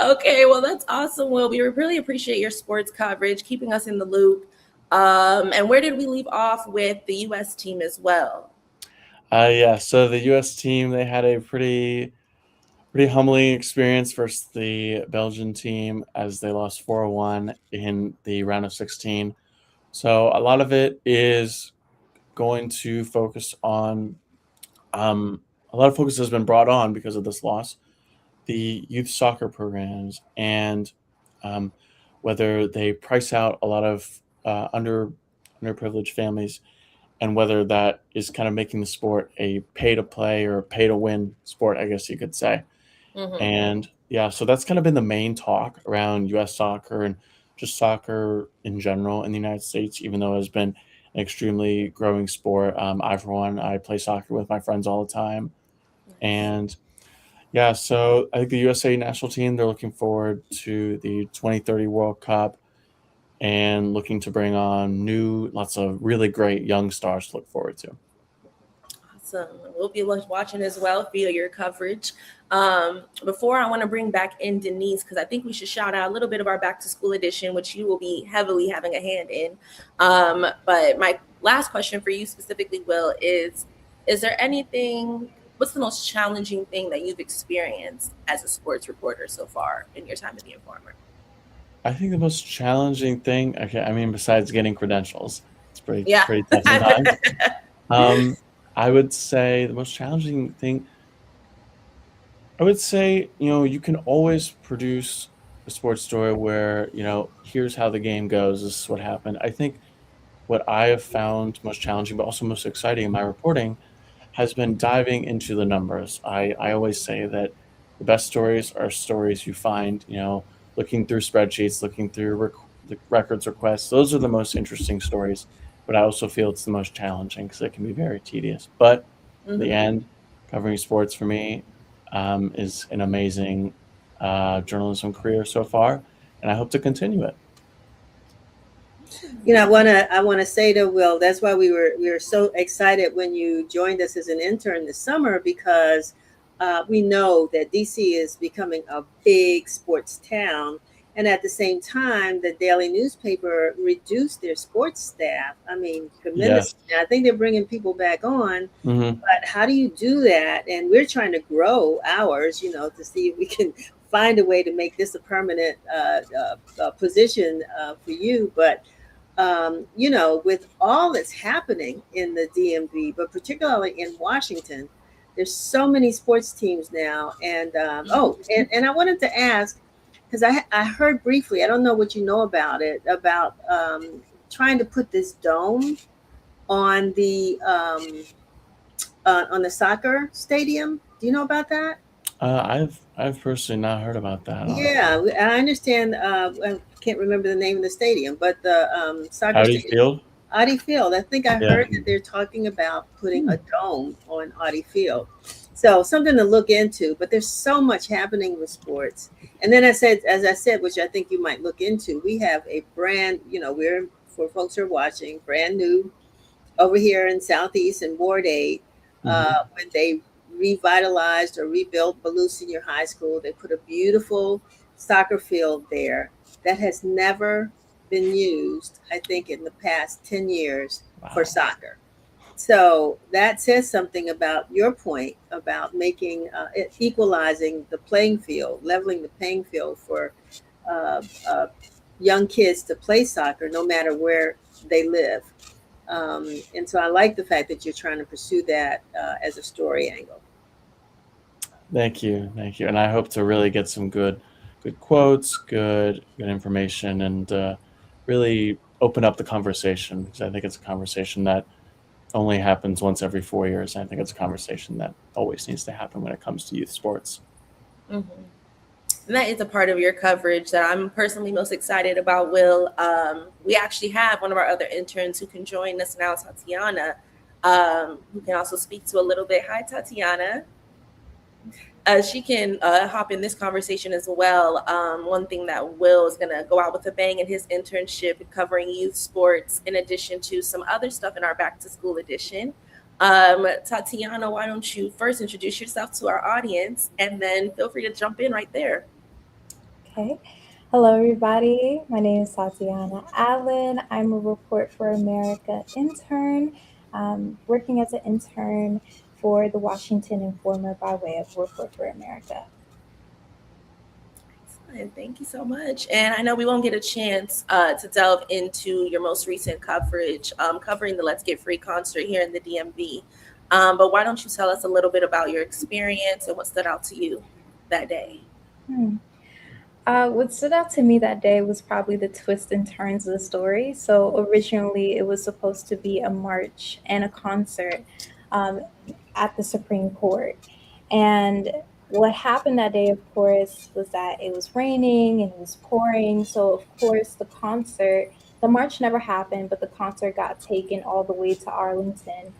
Okay, well, that's awesome, Will. We really appreciate your sports coverage, keeping us in the loop. And where did we leave off with the U.S. team as well? So the U.S. team, they had a pretty humbling experience versus the Belgian team as they lost 4-1 in the round of 16. So a lot of it is going to focus on a lot of focus has been brought on because of this loss, the youth soccer programs, and whether they price out a lot of underprivileged families, and whether that is kind of making the sport a pay-to-play or pay-to-win sport, I guess you could say. And yeah, so that's kind of been the main talk around U.S. soccer and just soccer in general in the United States, even though it has been an extremely growing sport. I, for one, I play soccer with my friends all the time. And yeah, so I think the USA national team, they're looking forward to the 2030 World Cup and looking to bring on lots of really great young stars to look forward to. Awesome. We'll be watching as well for your coverage. Before I want to bring back in Denise, because I think we should shout out a little bit of our back to school edition, which you will be heavily having a hand in. But my last question for you specifically, Will, is there anything, what's the most challenging thing that you've experienced as a sports reporter so far in your time at the Informer? I think the most challenging thing, besides getting credentials, it's pretty tough sometimes. I would say the most challenging thing, you can always produce a sports story where, here's how the game goes, this is what happened. I think what I have found most challenging, but also most exciting in my reporting, has been diving into the numbers. I always say that the best stories are stories you find, looking through spreadsheets, looking through records requests. Those are the most interesting stories, but I also feel it's the most challenging because it can be very tedious. But in the end, covering sports for me is an amazing journalism career so far, and I hope to continue it. I want to say to Will, that's why we were so excited when you joined us as an intern this summer, because we know that DC is becoming a big sports town. And at the same time, the daily newspaper reduced their sports staff. I mean, tremendously. Yes. I think they're bringing people back on. But how do you do that? And we're trying to grow ours, to see if we can find a way to make this a permanent position for you. But, with all that's happening in the DMV, but particularly in Washington, there's so many sports teams now. And and I wanted to ask, because I heard briefly, I don't know what you know about it, about trying to put this dome on the soccer stadium. Do you know about that? I've personally not heard about that. Yeah, I understand. I can't remember the name of the stadium, but the soccer Audi stadium. Field? Audi Field. I think I heard that they're talking about putting a dome on Audi Field. So something to look into, but there's so much happening with sports. And then as I said, which I think you might look into, we have a brand, we're, for folks who are watching, brand new over here in Southeast and Ward 8, when they revitalized or rebuilt Ballou Senior High School, they put a beautiful soccer field there that has never been used, I think, in the past 10 years for soccer. So that says something about your point about making equalizing the playing field, leveling the playing field for young kids to play soccer no matter where they live. And so I like the fact that you're trying to pursue that as a story angle. Thank you. And I hope to really get some good quotes, good information, and really open up the conversation, because I think it's a conversation that only happens once every 4 years. And I think it's a conversation that always needs to happen when it comes to youth sports. Mm-hmm. And that is a part of your coverage that I'm personally most excited about, Will. We actually have one of our other interns who can join us now, Tatiana, who can also speak to a little bit. Hi, Tatiana. She can hop in this conversation as well. One thing that Will is going to go out with a bang in his internship covering youth sports, in addition to some other stuff in our back to school edition. Tatiana, why don't you first introduce yourself to our audience, and then feel free to jump in right there. Okay. Hello, everybody. My name is Tatiana Allen. I'm a Report for America intern, working as an intern for the Washington Informer by way of Report for America. Excellent. Thank you so much. And I know we won't get a chance to delve into your most recent coverage, covering the Let's Get Free concert here in the DMV. But why don't you tell us a little bit about your experience and what stood out to you that day? What stood out to me that day was probably the twists and turns of the story. So originally it was supposed to be a march and a concert at the Supreme Court. And what happened that day, of course, was that it was raining and it was pouring. So, of course, the march never happened, but the concert got taken all the way to Arlington,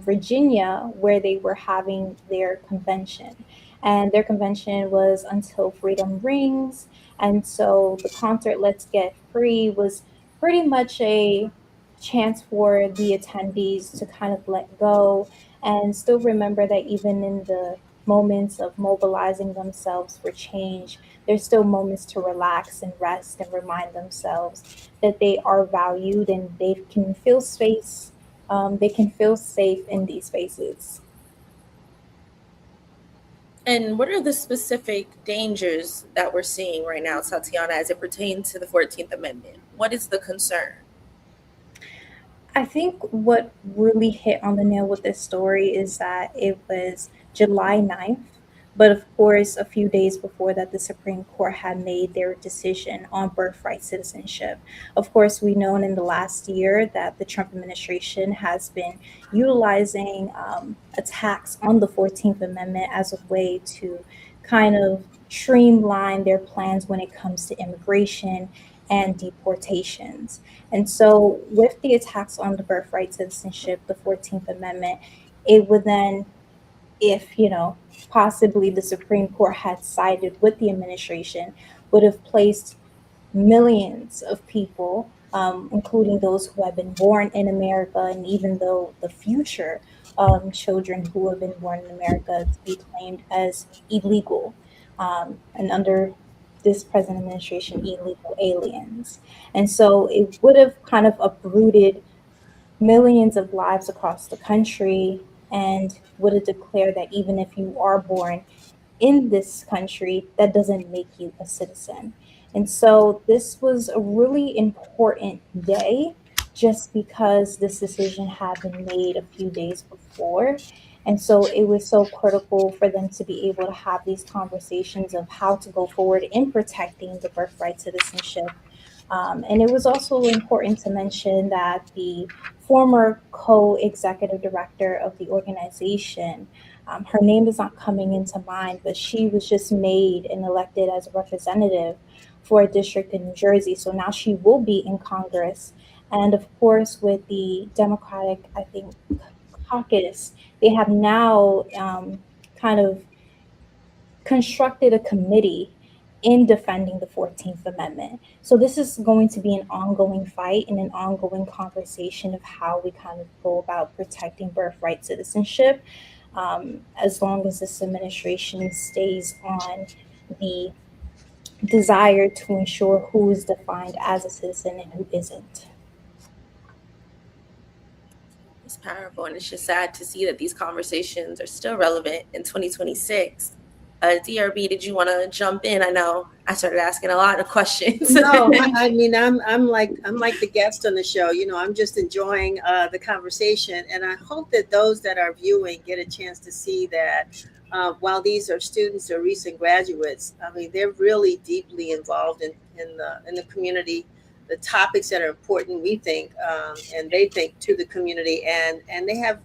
Virginia, where they were having their convention. And their convention was Until Freedom Rings. And so the concert Let's Get Free was pretty much a chance for the attendees to kind of let go and still remember that even in the moments of mobilizing themselves for change, there's still moments to relax and rest and remind themselves that they are valued and they can feel safe in these spaces. And what are the specific dangers that we're seeing right now, Tatiana, as it pertains to the 14th Amendment? What is the concern? I think what really hit on the nail with this story is that it was July 9th, but of course, a few days before that, the Supreme Court had made their decision on birthright citizenship. Of course, we known in the last year that the Trump administration has been utilizing attacks on the 14th Amendment as a way to kind of streamline their plans when it comes to immigration and deportations. And so with the attacks on the birthright citizenship, the 14th Amendment, it would then, if, possibly the Supreme Court had sided with the administration, would have placed millions of people, including those who have been born in America, and even though the future children who have been born in America to be claimed as illegal, and under this present administration, illegal aliens. And so it would have kind of uprooted millions of lives across the country and would have declared that even if you are born in this country, that doesn't make you a citizen. And so this was a really important day just because this decision had been made a few days before. And so it was so critical for them to be able to have these conversations of how to go forward in protecting the birthright citizenship. And it was also important to mention that the former co-executive director of the organization, her name is not coming into mind, but she was just made and elected as a representative for a district in New Jersey. So now she will be in Congress. And of course, with the Democratic, I think, caucus, they have now kind of constructed a committee in defending the 14th Amendment. So this is going to be an ongoing fight and an ongoing conversation of how we kind of go about protecting birthright citizenship, as long as this administration stays on the desire to ensure who is defined as a citizen and who isn't. It's powerful, and it's just sad to see that these conversations are still relevant in 2026. DRB, did you want to jump in? I know I started asking a lot of questions. No, I mean, I'm like the guest on the show. I'm just enjoying the conversation, and I hope that those that are viewing get a chance to see that while these are students or recent graduates, I mean, they're really deeply involved in the community, the topics that are important, we think, and they think to the community, and they have,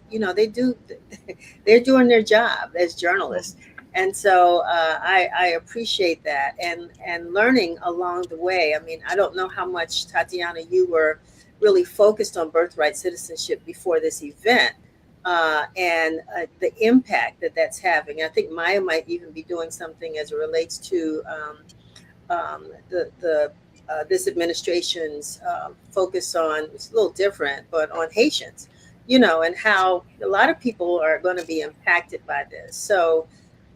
they're doing their job as journalists. And so I appreciate that and learning along the way. I mean, I don't know how much, Tatiana, you were really focused on birthright citizenship before this event and the impact that that's having. I think Maya might even be doing something as it relates to this administration's focus on, it's a little different, but on Haitians, and how a lot of people are going to be impacted by this. So,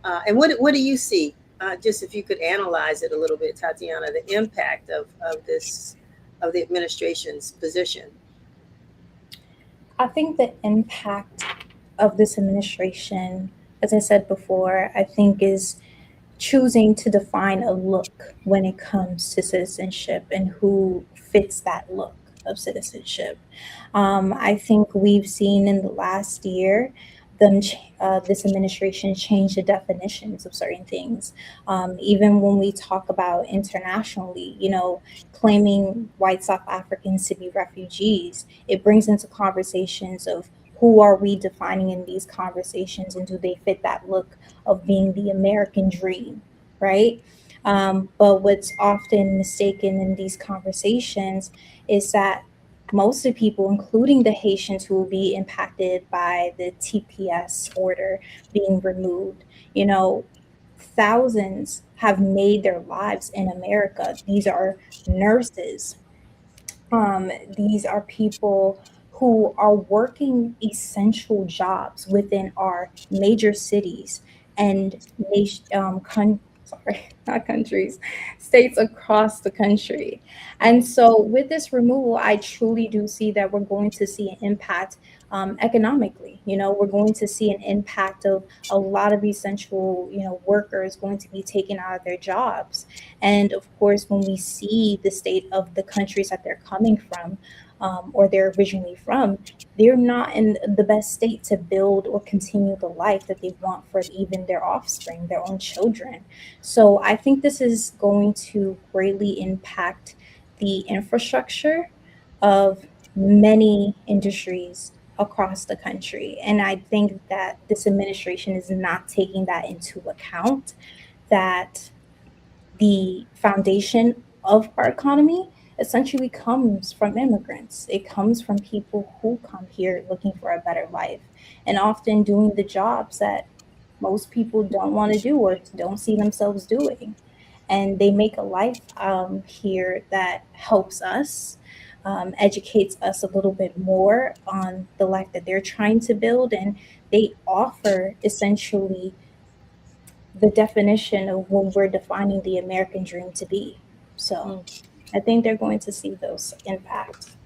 and what do you see? Just if you could analyze it a little bit, Tatiana, the impact of the administration's position. I think the impact of this administration, as I said before, I think is choosing to define a look when it comes to citizenship and who fits that look of citizenship. I think we've seen in the last year this administration change the definitions of certain things. Even when we talk about internationally, claiming white South Africans to be refugees, it brings into conversations of who are we defining in these conversations, and do they fit that look of being the American dream, right? But what's often mistaken in these conversations is that most of the people, including the Haitians who will be impacted by the TPS order being removed, thousands have made their lives in America. These are nurses. These are people who are working essential jobs within our major cities and not countries, states across the country. And so with this removal, I truly do see that we're going to see an impact economically. We're going to see an impact of a lot of essential, workers going to be taken out of their jobs. And of course, when we see the state of the countries that they're coming from, or they're originally from, they're not in the best state to build or continue the life that they want for even their offspring, their own children. So I think this is going to greatly impact the infrastructure of many industries across the country. And I think that this administration is not taking that into account, that the foundation of our economy essentially comes from immigrants. It comes from people who come here looking for a better life and often doing the jobs that most people don't want to do or don't see themselves doing. And they make a life here that helps us, educates us a little bit more on the life that they're trying to build. And they offer essentially the definition of what we're defining the American dream to be. So I think they're going to see those impacts.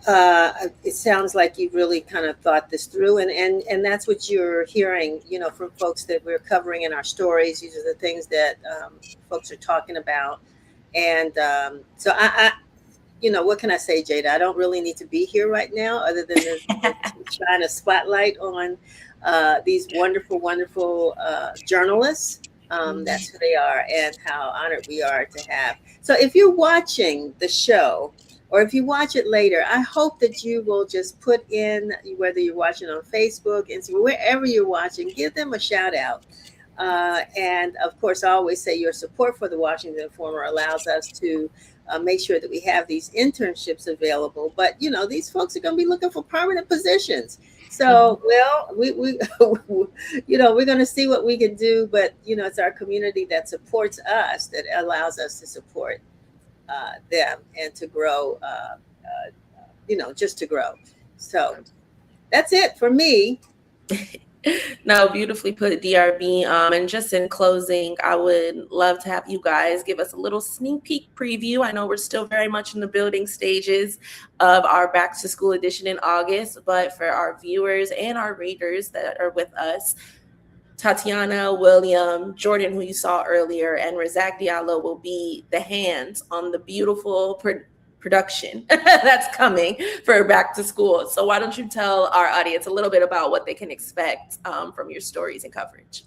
It sounds like you've really kind of thought this through, and that's what you're hearing, from folks that we're covering in our stories. These are the things that folks are talking about, and so I what can I say, Jada? I don't really need to be here right now, other than to shine a spotlight on these wonderful, wonderful journalists. That's who they are, and how honored we are to have. So if you're watching the show, or if you watch it later, I hope that you will just put in, whether you're watching on Facebook, Instagram, wherever you're watching, give them a shout out. And of course, I always say your support for the Washington Informer allows us to make sure that we have these internships available. But, these folks are going to be looking for permanent positions. So, well, we we're going to see what we can do. But, it's our community that supports us that allows us to support them and to grow, just to grow. So that's it for me. No, beautifully put, DRB. And just in closing, I would love to have you guys give us a little sneak peek preview. I know we're still very much in the building stages of our back to school edition in August, but for our viewers and our readers that are with us, Tatiana, William, Jordan, who you saw earlier, and Razak Diallo will be the hands on the beautiful production that's coming for back to school. So why don't you tell our audience a little bit about what they can expect from your stories and coverage?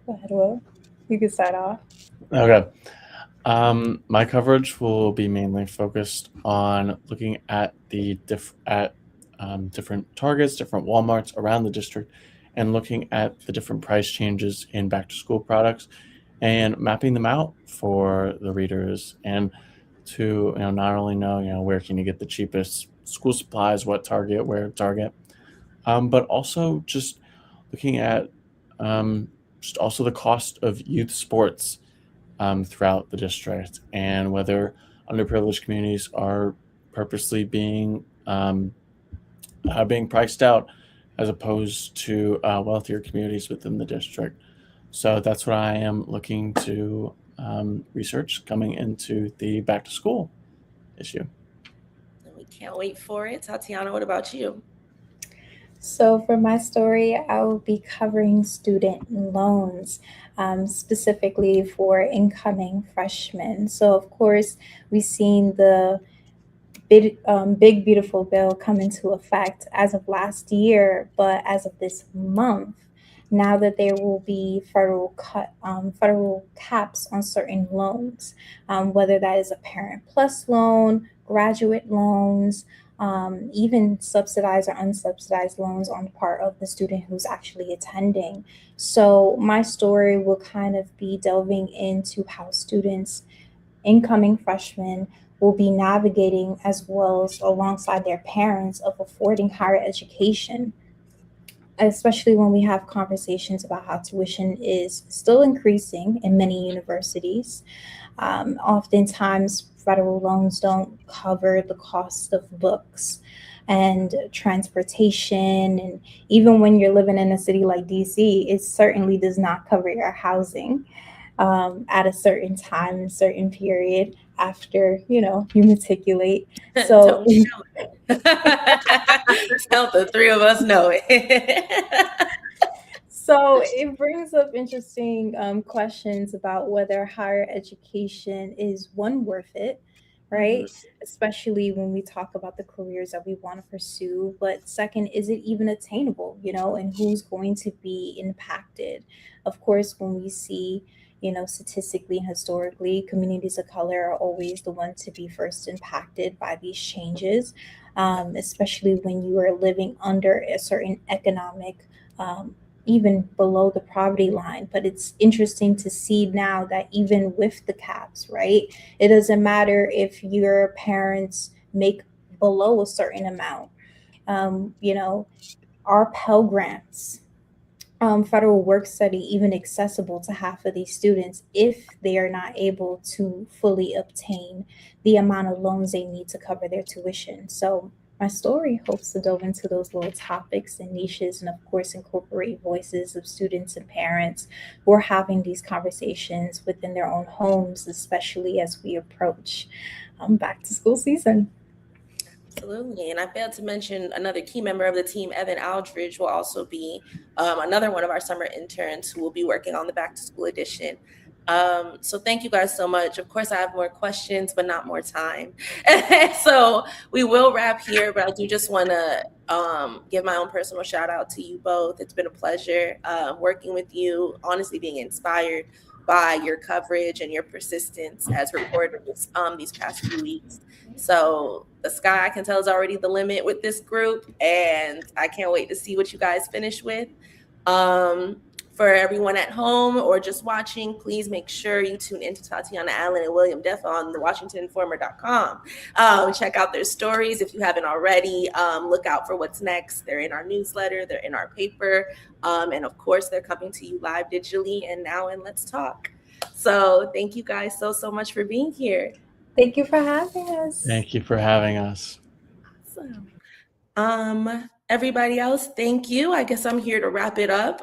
Go ahead, Will. You can start off. Okay. My coverage will be mainly focused on looking at the different Targets, different Walmarts around the district, and looking at the different price changes in back-to-school products and mapping them out for the readers, and to not only know where can you get the cheapest school supplies, what Target, where Target, but also just looking at just also the cost of youth sports throughout the district, and whether underprivileged communities are purposely being priced out as opposed to wealthier communities within the district. So that's what I am looking to research coming into the back to school issue. We can't wait for it. Tatiana, what about you? So for my story, I will be covering student loans, specifically for incoming freshmen. So of course, we've seen the big beautiful bill come into effect as of last year, but as of this month, now that there will be federal caps on certain loans, whether that is a Parent Plus loan, graduate loans, even subsidized or unsubsidized loans on the part of the student who's actually attending. So my story will kind of be delving into how students, incoming freshmen, will be navigating, as well as alongside their parents, of affording higher education, especially when we have conversations about how tuition is still increasing in many universities. Oftentimes, federal loans don't cover the cost of books and transportation. And even when you're living in a city like DC, it certainly does not cover your housing at a certain time, certain period after, you matriculate. So Help the three of us know it. So it brings up interesting questions about whether higher education is, one, worth it, right? Especially when we talk about the careers that we want to pursue. But second, is it even attainable, and who's going to be impacted? Of course, when we see, statistically and historically, communities of color are always the ones to be first impacted by these changes, especially when you are living under a certain economic even below the poverty line. But it's interesting to see now that even with the caps, right, it doesn't matter if your parents make below a certain amount. Our Pell Grants, federal work study, even accessible to half of these students if they are not able to fully obtain the amount of loans they need to cover their tuition. So my story hopes to delve into those little topics and niches, and of course incorporate voices of students and parents who are having these conversations within their own homes, especially as we approach back to school season. Absolutely. And I failed to mention another key member of the team, Evan Aldridge, will also be another one of our summer interns who will be working on the back to school edition. So thank you guys so much. Of course, I have more questions, but not more time. So we will wrap here, but I do just want to give my own personal shout out to you both. It's been a pleasure working with you, honestly being inspired by your coverage and your persistence as reporters these past few weeks. So the sky, I can tell, is already the limit with this group, and I can't wait to see what you guys finish with. For everyone at home or just watching, please make sure you tune into Tatiana Allen and William Daffaa on the WashingtonInformer.com. Check out their stories if you haven't already. Look out for what's next. They're in our newsletter, they're in our paper, and of course, they're coming to you live digitally and now in Let's Talk. So thank you guys so much for being here. Thank you for having us. Thank you for having us. Awesome. Everybody else, thank you. I guess I'm here to wrap it up.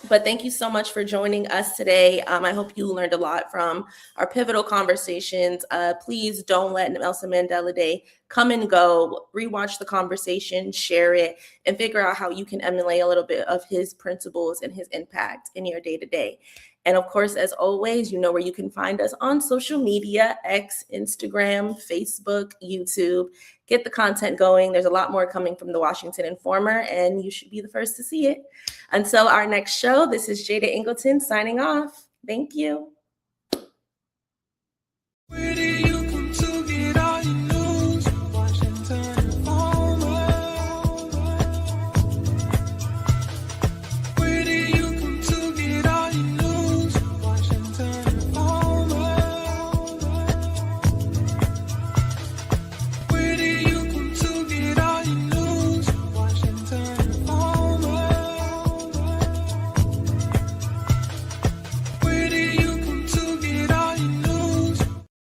But thank you so much for joining us today. I hope you learned a lot from our pivotal conversations. Please don't let Nelson Mandela Day come and go. Rewatch the conversation, share it, and figure out how you can emulate a little bit of his principles and his impact in your day-to-day. And of course, as always, you know where you can find us on social media: X, Instagram, Facebook, YouTube. Get the content going. There's a lot more coming from the Washington Informer, and you should be the first to see it. Until our next show, this is Jada Ingleton signing off. Thank you.